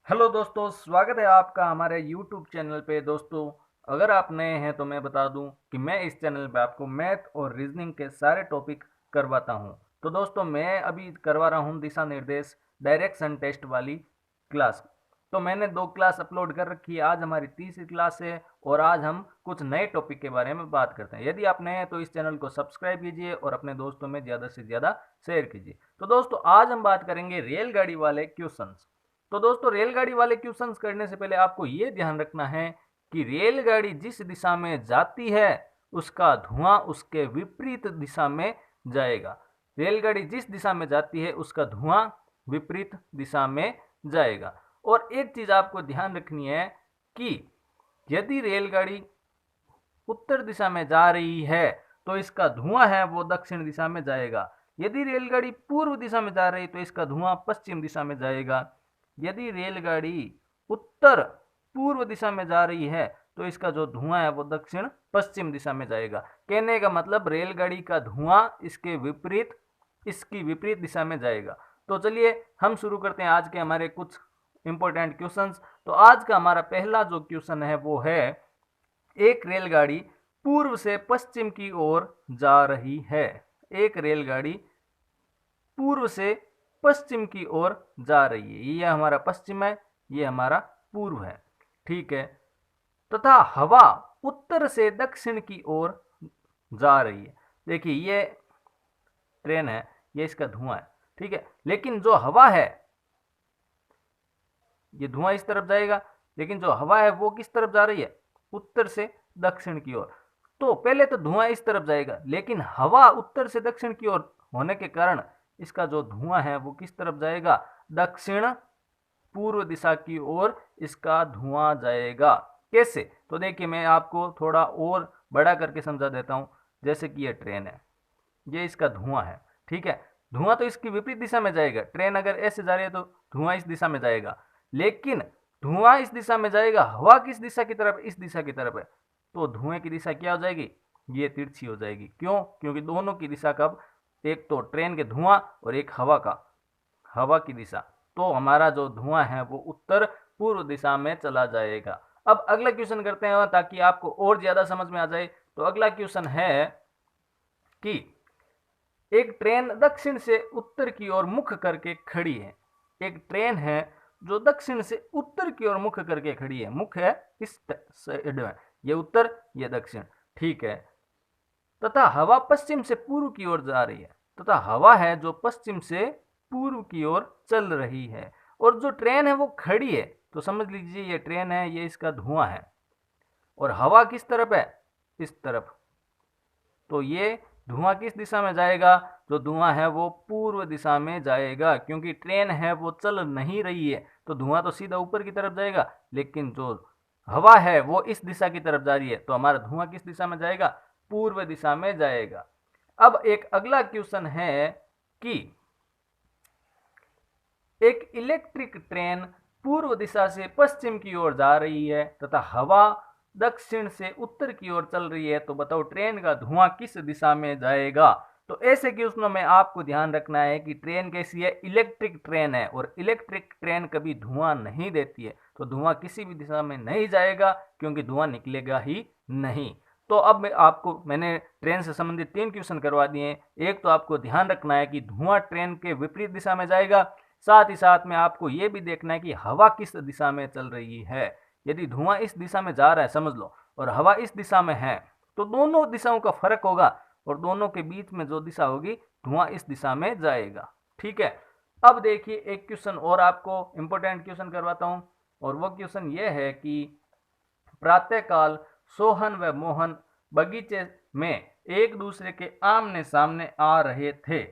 Hello दोस्तों, स्वागत है आपका हमारे YouTube चैनल पे। दोस्तों, अगर आप नए हैं तो मैं बता दूं कि मैं इस चैनल पे आपको मैथ और रीजनिंग के सारे टॉपिक करवाता हूं। तो दोस्तों, मैं अभी करवा रहा हूं दिशा निर्देश डायरेक्शन टेस्ट वाली क्लास। तो मैंने 2 क्लास अपलोड कर रखी है। आज हमारी तीसरी क्लास है और आज हम कुछ नए टॉपिक के बारे में बात करते हैं। यदि आप नए हैं तो इस चैनल को सब्सक्राइब कीजिए और अपने दोस्तों में ज़्यादा से ज़्यादा शेयर कीजिए। तो दोस्तों, आज हम बात करेंगे रेलगाड़ी वाले क्वेश्चंस। तो दोस्तों, रेलगाड़ी वाले क्वेश्चंस करने से पहले आपको ये ध्यान रखना है कि रेलगाड़ी जिस दिशा में जाती है उसका धुआं उसके विपरीत दिशा में जाएगा। रेलगाड़ी जिस दिशा में जाती है उसका धुआं विपरीत दिशा में जाएगा। और एक चीज आपको ध्यान रखनी है कि यदि रेलगाड़ी उत्तर दिशा में जा रही है तो इसका धुआं है वो दक्षिण दिशा में जाएगा। यदि रेलगाड़ी पूर्व दिशा में जा रही है तो इसका धुआं पश्चिम दिशा में जाएगा। यदि रेलगाड़ी उत्तर पूर्व दिशा में जा रही है तो इसका जो धुआं है वो दक्षिण पश्चिम दिशा में जाएगा। कहने का मतलब रेलगाड़ी का धुआं इसकी विपरीत दिशा में जाएगा। तो चलिए हम शुरू करते हैं आज के हमारे कुछ इंपॉर्टेंट क्वेश्चंस। तो आज का हमारा पहला जो क्वेश्चन है वो है, एक रेलगाड़ी पूर्व से पश्चिम की ओर जा रही है। एक रेलगाड़ी पूर्व से पश्चिम की ओर जा रही है। ये हमारा पश्चिम है, ये हमारा पूर्व है। ठीक है। तथा हवा उत्तर से दक्षिण की ओर जा रही है। देखिए, ये ट्रेन है, ये इसका धुआं है। ठीक है। लेकिन जो हवा है, ये धुआं इस तरफ जाएगा, लेकिन जो हवा है वो किस तरफ जा रही है? उत्तर से दक्षिण की ओर। तो पहले तो धुआं इस तरफ जाएगा, लेकिन हवा उत्तर से दक्षिण की ओर होने के कारण इसका जो धुआं है वो किस तरफ जाएगा? दक्षिण पूर्व दिशा की ओर इसका धुआं जाएगा। कैसे? तो देखिए, मैं आपको थोड़ा और बड़ा करके समझा देता हूं। जैसे कि ये ट्रेन है, ये इसका धुआं है। ठीक है। धुआं तो इसकी विपरीत दिशा में जाएगा। ट्रेन अगर ऐसे जा रही है तो धुआं इस दिशा में जाएगा, लेकिन धुआं इस दिशा में जाएगा, हवा किस दिशा की तरफ? इस दिशा की तरफ है। तो धुएं की दिशा क्या हो जाएगी? ये तिरछी हो जाएगी। क्यों? क्योंकि दोनों की दिशा कब, एक तो ट्रेन के धुआं और एक हवा की दिशा। तो हमारा जो धुआं है वो उत्तर पूर्व दिशा में चला जाएगा। अब अगला क्वेश्चन करते हैं ताकि आपको और ज्यादा समझ में आ जाए। तो अगला क्वेश्चन है कि एक ट्रेन दक्षिण से उत्तर की ओर मुख करके खड़ी है। एक ट्रेन है जो दक्षिण से उत्तर की ओर मुख करके खड़ी है। मुख है इस साइड में, ये उत्तर, ये दक्षिण। ठीक है। तथा हवा पश्चिम से पूर्व की ओर जा रही है। तथा हवा है जो पश्चिम से पूर्व की ओर चल रही है। और जो ट्रेन है वो खड़ी है। तो समझ लीजिए, ये ट्रेन है, ये इसका धुआं है। और हवा किस तरफ है? इस तरफ। तो ये धुआं किस दिशा में जाएगा? जो धुआं है वो पूर्व दिशा में जाएगा, क्योंकि ट्रेन है वो चल नहीं रही है। तो धुआं तो सीधा ऊपर की तरफ जाएगा, लेकिन जो हवा है वो इस दिशा की तरफ जा रही है। तो हमारा धुआं किस दिशा में जाएगा? पूर्व दिशा में जाएगा। अब एक अगला क्वेश्चन है कि एक इलेक्ट्रिक ट्रेन पूर्व दिशा से पश्चिम की ओर जा रही है तथा हवा दक्षिण से उत्तर की ओर चल रही है। तो बताओ ट्रेन का धुआं किस दिशा में जाएगा? तो ऐसे क्वेश्चनों में आपको ध्यान रखना है कि ट्रेन कैसी है? इलेक्ट्रिक ट्रेन है, और इलेक्ट्रिक ट्रेन कभी धुआं नहीं देती है। तो धुआं किसी भी दिशा में नहीं जाएगा, क्योंकि धुआं निकलेगा ही नहीं। तो अब मैंने ट्रेन से संबंधित 3 क्वेश्चन करवा दिए। एक तो आपको ध्यान रखना है कि धुआं ट्रेन के विपरीत दिशा में जाएगा। साथ ही साथ में आपको यह भी देखना है कि हवा किस दिशा में चल रही है। यदि धुआं इस दिशा में जा रहा है, समझ लो, और हवा इस दिशा में है, तो दोनों दिशाओं का फर्क होगा, और दोनों के बीच में जो दिशा होगी, धुआं इस दिशा में जाएगा। ठीक है। अब देखिए, एक क्वेश्चन और आपको इंपॉर्टेंट क्वेश्चन करवाता हूं। और वो क्वेश्चन ये है कि प्रातःकाल सोहन व मोहन बगीचे में एक दूसरे के आमने सामने आ रहे थे।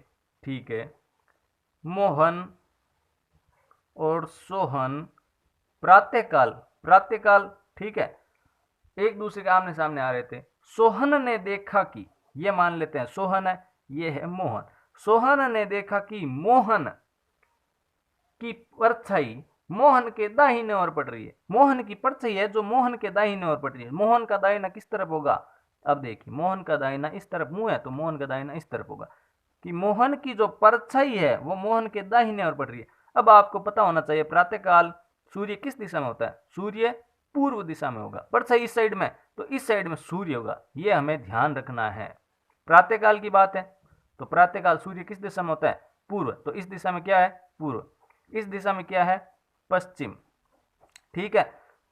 ठीक है। मोहन और सोहन प्रातःकाल प्रातःकाल, ठीक है, एक दूसरे के आमने सामने आ रहे थे। सोहन ने देखा कि, ये मान लेते हैं सोहन है, ये है मोहन। सोहन ने देखा कि मोहन की परछाई मोहन के दाहिने ओर पड़ रही है। मोहन की परछाई है जो मोहन के दाहिने ओर पड़ रही है। मोहन का दाहिना किस तरफ होगा? अब देखिए, मोहन का दाहिना इस तरफ मुंह है, तो मोहन का दाहिना इस तरफ होगा। कि मोहन की जो परछाई है वो मोहन के दाहिने ओर पड़ रही है। अब आपको पता होना चाहिए प्रातःकाल सूर्य किस दिशा में होता है? सूर्य पूर्व दिशा में होगा। परछाई इस साइड में, तो इस साइड में सूर्य होगा, ये हमें ध्यान रखना है। प्रातःकाल की बात है, तो प्रातःकाल सूर्य किस दिशा में होता है? पूर्व, तो इस दिशा में क्या है? पूर्व। इस दिशा में क्या है? पश्चिम। ठीक है,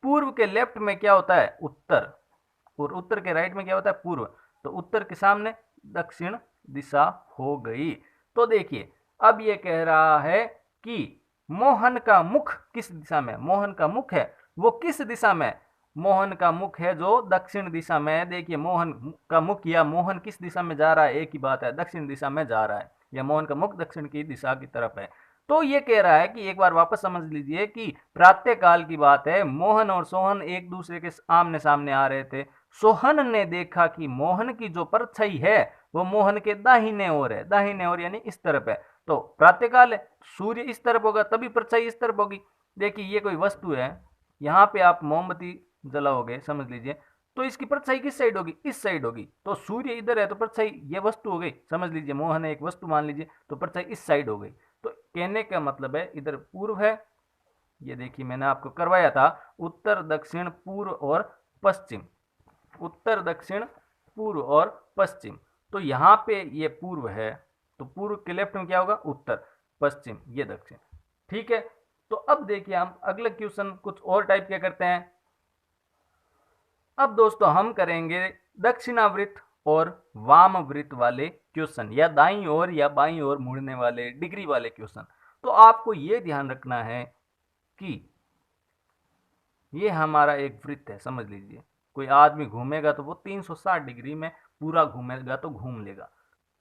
पूर्व के लेफ्ट में क्या होता है? उत्तर, और उत्तर के राइट में क्या होता है? पूर्व। तो उत्तर के सामने दक्षिण दिशा हो गई। तो देखिए, अब ये कह रहा है कि मोहन का मुख किस दिशा में? मोहन का मुख है वो किस दिशा में? मोहन का मुख है जो दक्षिण दिशा में। देखिए, मोहन का मुख या मोहन किस दिशा में जा रहा है, एक ही बात है, दक्षिण दिशा में जा रहा है, या मोहन का मुख दक्षिण की दिशा की तरफ है। तो ये कह रहा है कि एक बार वापस समझ लीजिए कि प्रातः काल की बात है, मोहन और सोहन एक दूसरे के आमने सामने आ रहे थे। सोहन ने देखा कि मोहन की जो परछाई है वो मोहन के दाहिने ओर है, दाहिने ओर यानी इस तरफ है। तो प्रातःकाल है, सूर्य इस तरफ होगा तभी परछाई इस तरफ होगी। देखिए, ये कोई वस्तु है, यहाँ पे आप मोमबत्ती जलाओगे, समझ लीजिए, तो इसकी परछाई किस साइड होगी? इस साइड होगी। तो सूर्य इधर है तो परछाई ये वस्तु हो गई, समझ लीजिए, मोहन है एक वस्तु मान लीजिए, तो परछाई इस साइड हो गई। तो कहने का मतलब है इधर पूर्व है, ये देखिए मैंने आपको करवाया था, उत्तर दक्षिण पूर्व और पश्चिम, उत्तर दक्षिण पूर्व और पश्चिम। तो यहाँ पे ये पूर्व है, तो पूर्व के लेफ्ट में क्या होगा? उत्तर, पश्चिम ये दक्षिण। ठीक है, तो अब देखिए हम अगला क्वेश्चन कुछ और टाइप के करते हैं। अब दोस्तों हम करेंगे दक्षिणावृत्त और वामवृत्त वाले क्वेश्चन, या दाईं ओर या बाईं ओर मुड़ने वाले डिग्री वाले क्वेश्चन। तो आपको ये ध्यान रखना है कि ये हमारा एक वृत्त है, समझ लीजिए, कोई आदमी घूमेगा तो वो 360 डिग्री में पूरा घूमेगा तो घूम लेगा।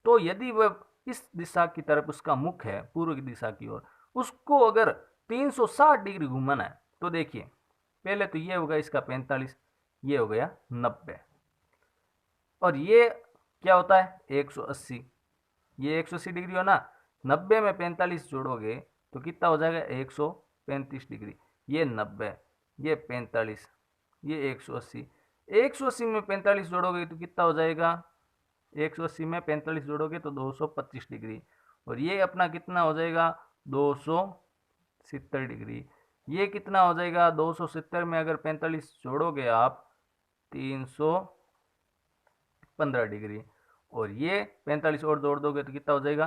तो यदि वह इस दिशा की तरफ उसका मुख है, पूर्व की दिशा की ओर, उसको अगर 360 डिग्री घूमना है, तो देखिए पहले तो ये होगा इसका 45, ये हो गया 90, और ये क्या होता है? 180, ये 180 डिग्री हो ना, 90 में 45 जोड़ोगे तो कितना हो जाएगा? 135 डिग्री। ये 90, ये 45, ये 180, 180 में 45 जोड़ोगे तो कितना हो जाएगा? 180 में 45 जोड़ोगे तो 225 डिग्री, और ये अपना कितना हो जाएगा? 270 डिग्री। ये कितना हो जाएगा? 270 में अगर 45 जोड़ोगे आप 315 डिग्री, और ये 45 और जोड़ दोगे तो कितना हो जाएगा?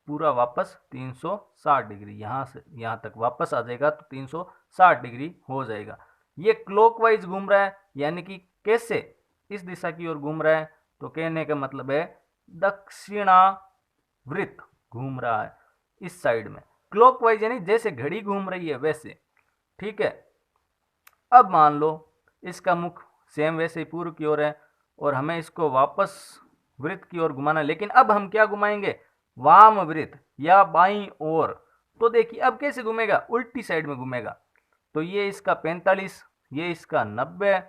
पूरा वापस 360 डिग्री, यहाँ से यहाँ तक वापस आ जाएगा तो 360 डिग्री हो जाएगा। ये क्लॉकवाइज घूम रहा है, यानी कि कैसे? इस दिशा की ओर घूम रहा है, तो कहने का मतलब है दक्षिणावृत्त घूम रहा है इस साइड में, क्लॉकवाइज यानी जैसे घड़ी घूम रही है वैसे। ठीक है, अब मान लो इसका मुख सेम वैसे ही पूर्व की ओर है, और हमें इसको वापस वृत्त की ओर घुमाना है, लेकिन अब हम क्या घुमाएंगे? वाम वृत्त या बाईं ओर। तो देखिए अब कैसे घूमेगा? उल्टी साइड में घूमेगा। तो ये इसका 45, ये इसका 90,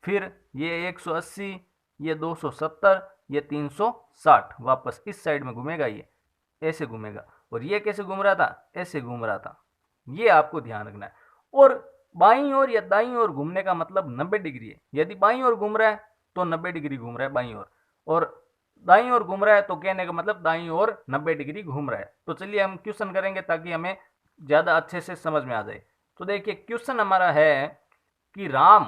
फिर ये 180, ये 270, ये 360, वापस इस साइड में घूमेगा, ये ऐसे घूमेगा। और ये कैसे घूम रहा था? ऐसे घूम रहा था। ये आपको ध्यान रखना है। और बाईं ओर या दाईं ओर घूमने का मतलब 90 डिग्री है। यदि बाईं ओर घूम रहा है तो 90 डिग्री घूम रहा है बाईं ओर, और दाईं ओर घूम रहा है तो कहने का मतलब दाईं ओर 90 डिग्री घूम रहा है। तो चलिए हम क्वेश्चन करेंगे ताकि हमें ज़्यादा अच्छे से समझ में आ जाए। तो देखिए क्वेश्चन हमारा है कि राम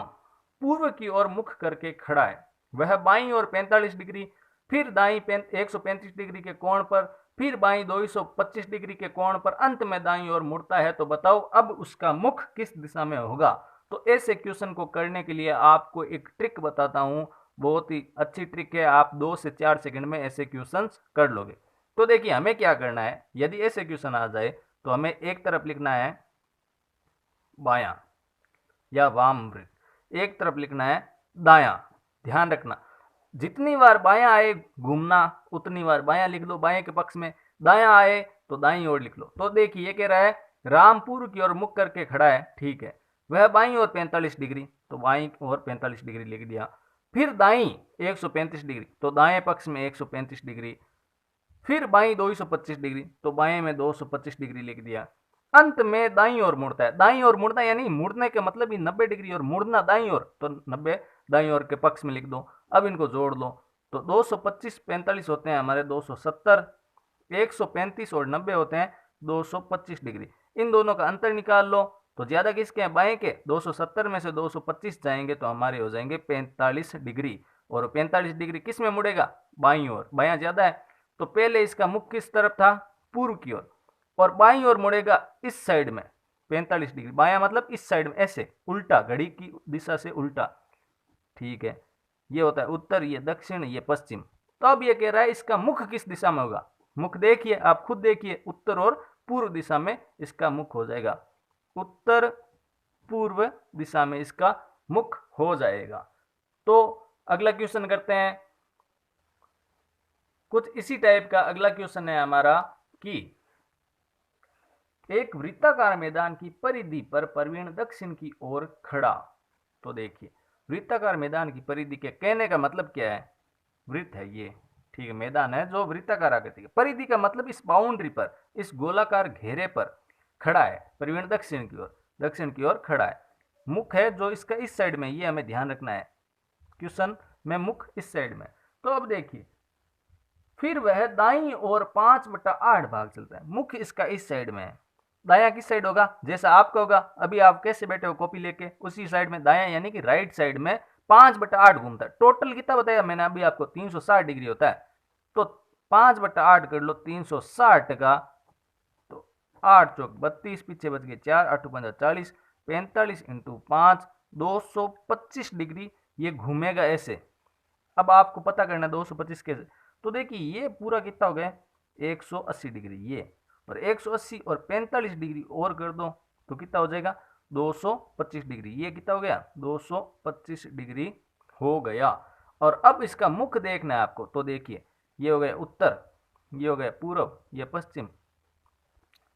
पूर्व की ओर मुख करके खड़ा है, वह बाईं ओर 45 डिग्री, फिर दाईं 135 डिग्री के कोण पर, फिर बाईं 225 डिग्री के कोण पर, अंत में दाईं ओर मुड़ता है। तो बताओ अब उसका मुख किस दिशा में होगा? तो ऐसे क्वेश्चन को करने के लिए आपको एक ट्रिक बताता हूँ, बहुत ही अच्छी ट्रिक है, आप 2 से 4 सेकंड में ऐसे क्वेश्चंस कर लोगे। तो देखिए हमें क्या करना है, यदि ऐसे क्वेश्चन आ जाए तो हमें एक तरफ लिखना है बायां या वाम वृत्त, एक तरफ लिखना है दायां। ध्यान रखना, जितनी बार बायां आए घूमना उतनी बार बायां लिख लो बाएं के पक्ष में, दायां आए तो दाईं ओर लिख लो। तो देखिए ये कह रहा है राम पूर्व की ओर मुख करके खड़ा है, ठीक है, वह बाईं ओर 45 डिग्री, तो बाईं ओर 45 डिग्री लिख दिया। फिर दाईं 135 डिग्री, तो दाएं पक्ष में 135 डिग्री, फिर बाईं 225 डिग्री, तो बाएं में 225 डिग्री लिख दिया। अंत में दाईं ओर मुड़ता है, दाईं ओर मुड़ना यानी मुड़ने के मतलब ही 90 डिग्री, और मुड़ना दाईं ओर, तो 90 दाईं ओर के पक्ष में लिख दो। अब इनको जोड़ लो, तो 225 45 होते हैं हमारे 270, 135 और 90 होते हैं 225 डिग्री। इन दोनों का अंतर निकाल लो, तो ज़्यादा किसके हैं, बाएं के। 270 में से 225 जाएंगे तो हमारे हो जाएंगे 45 डिग्री, और 45 डिग्री किस में मुड़ेगा, बाईं ओर, बायां ज़्यादा है। तो पहले इसका मुख किस तरफ था, पूर्व की ओर, और बाईं ओर मुड़ेगा इस साइड में 45 डिग्री, बायां मतलब इस साइड में, ऐसे उल्टा, घड़ी की दिशा से उल्टा। ठीक है, ये होता है उत्तर, ये दक्षिण, ये पश्चिम। तो अब ये कह रहा है इसका मुख किस दिशा में होगा, मुख देखिए, आप खुद देखिए, उत्तर और पूर्व दिशा में इसका मुख हो जाएगा, उत्तर पूर्व दिशा में इसका मुख हो जाएगा। तो अगला क्वेश्चन करते हैं, कुछ इसी टाइप का अगला क्वेश्चन है हमारा कि एक वृत्ताकार मैदान की परिधि पर प्रवीण दक्षिण की ओर खड़ा। तो देखिए, वृत्ताकार मैदान की परिधि के कहने का मतलब क्या है, वृत्त है ये, ठीक है, मैदान है जो वृत्ताकार आकृति है, परिधि का मतलब इस बाउंड्री पर, इस गोलाकार घेरे पर खड़ा है, प्रवीण दक्षिण की ओर खड़ा है। मुख है जो इसका इस साइड में, ये हमें ध्यान रखना है, क्वेश्चन में मुख इस साइड में। तो अब देखिए, फिर वह दाईं ओर 5/8 भाग चलता है, मुख इसका इस साइड में है, दायां किस साइड होगा, जैसा आपका होगा, अभी आप कैसे बैठे हो कॉपी लेके, उसी साइड में दायां यानी कि राइट साइड में 5/8 घूमता है। टोटल कितना बताया मैंने अभी आपको, 360 डिग्री होता है। तो 5/8 कर लो 360 का, तो 8 चौक 32, पीछे बच गए 4, 8 पंजा 40, 45 इंटू 5, 225 डिग्री ये घूमेगा ऐसे। अब आपको पता करना 225 कैसे, तो देखिए ये पूरा कितना हो गया 180 डिग्री ये, और 180 और 45 डिग्री और कर दो तो कितना हो जाएगा 225 डिग्री, ये कितना हो गया 225 डिग्री हो गया। और अब इसका मुख देखना है आपको, तो देखिए ये हो गया उत्तर, ये हो गया पूर्व, ये पश्चिम।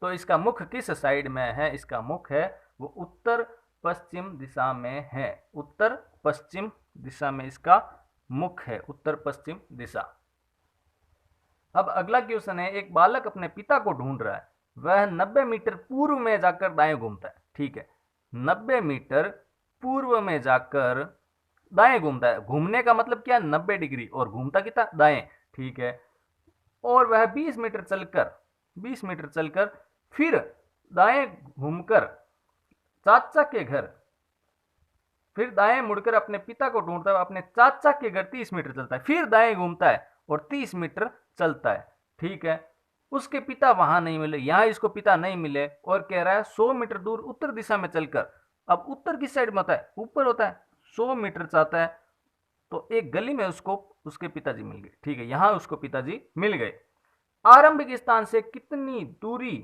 तो इसका मुख किस साइड में है, इसका मुख है वो उत्तर पश्चिम दिशा में है, उत्तर पश्चिम दिशा में इसका मुख है, उत्तर पश्चिम दिशा। अब अगला क्वेश्चन है, एक बालक अपने पिता को ढूंढ रहा है, वह 90 मीटर पूर्व में जाकर दाएं घूमता है। ठीक है, 90 मीटर पूर्व में जाकर दाएं घूमता है, घूमने का मतलब क्या, 90 डिग्री, और घूमता कितना, दाएं। ठीक है, और वह 20 मीटर चलकर फिर दाएं घूमकर चाचा के घर, फिर दाएं मुड़कर अपने पिता को ढूंढता है, अपने चाचा के घर 30 मीटर चलता है, फिर दाएं घूमता है और 30 मीटर चलता है। ठीक है, उसके पिता वहां नहीं मिले, यहां इसको पिता नहीं मिले, और कह रहा है 100 मीटर दूर उत्तर दिशा में चलकर, अब उत्तर किस साइड में होता है, ऊपर होता है, 100 मीटर चाहता है, तो एक गली में उसको उसके पिताजी मिल गए। ठीक है, यहां उसको पिताजी मिल गए। आरंभिक स्थान से कितनी दूरी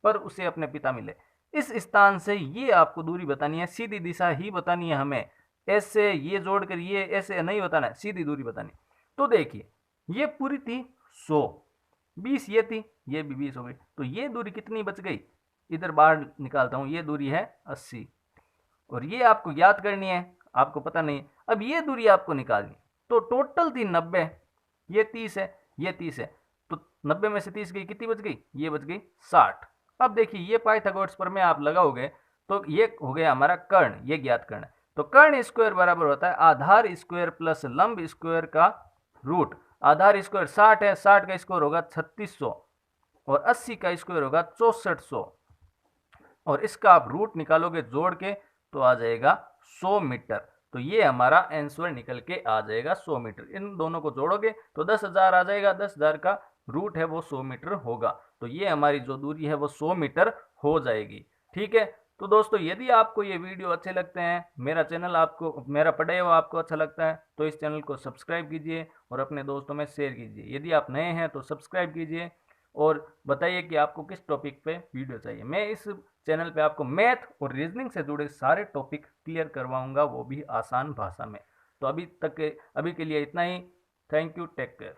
पर उसे अपने पिता मिले, इस स्थान से ये आपको दूरी बतानी है, सीधी दिशा ही बतानी है हमें, ऐसे ये जोड़कर ये ऐसे नहीं बताना है, सीधी दूरी बतानी। तो देखिए ये पूरी थी 100, 20 ये थी, ये भी 20 हो गई, तो ये दूरी कितनी बच गई, इधर बाहर निकालता हूं, ये दूरी है 80, और ये आपको याद करनी है, आपको पता नहीं। अब ये दूरी आपको निकालनी, तो टोटल थी 90, ये 30 है, ये 30 है, तो 90 में से 30 गई, कितनी बच गई, ये बच गई 60। अब देखिए ये पाइथागोरस प्रमेय आप लगाओगे तो ये हो गया हमारा कर्ण, ये ज्ञात कर्ण। तो कर्ण स्क्वायर बराबर होता है आधार स्क्वायर प्लस लंब स्क्वायर का रूट। आधार स्क्वायर 60 है, 60 का स्क्वायर होगा 3600, और 80 का स्क्वायर होगा 6400, और इसका आप रूट निकालोगे जोड़ के तो आ जाएगा 100 मीटर। तो ये हमारा आंसर निकल के आ जाएगा 100 मीटर, इन दोनों को जोड़ोगे तो 10,000 आ जाएगा, 10,000 का रूट है वो 100 मीटर होगा। तो ये हमारी जो दूरी है वो 100 मीटर हो जाएगी। ठीक है, तो दोस्तों यदि आपको ये वीडियो अच्छे लगते हैं, मेरा चैनल आपको, मेरा पढ़ाई हुआ आपको अच्छा लगता है, तो इस चैनल को सब्सक्राइब कीजिए और अपने दोस्तों में शेयर कीजिए। यदि आप नए हैं तो सब्सक्राइब कीजिए और बताइए कि आपको किस टॉपिक पे वीडियो चाहिए। मैं इस चैनल पे आपको मैथ और रीजनिंग से जुड़े सारे टॉपिक क्लियर करवाऊंगा, वो भी आसान भाषा में। तो अभी के लिए इतना ही। Thank you, take care.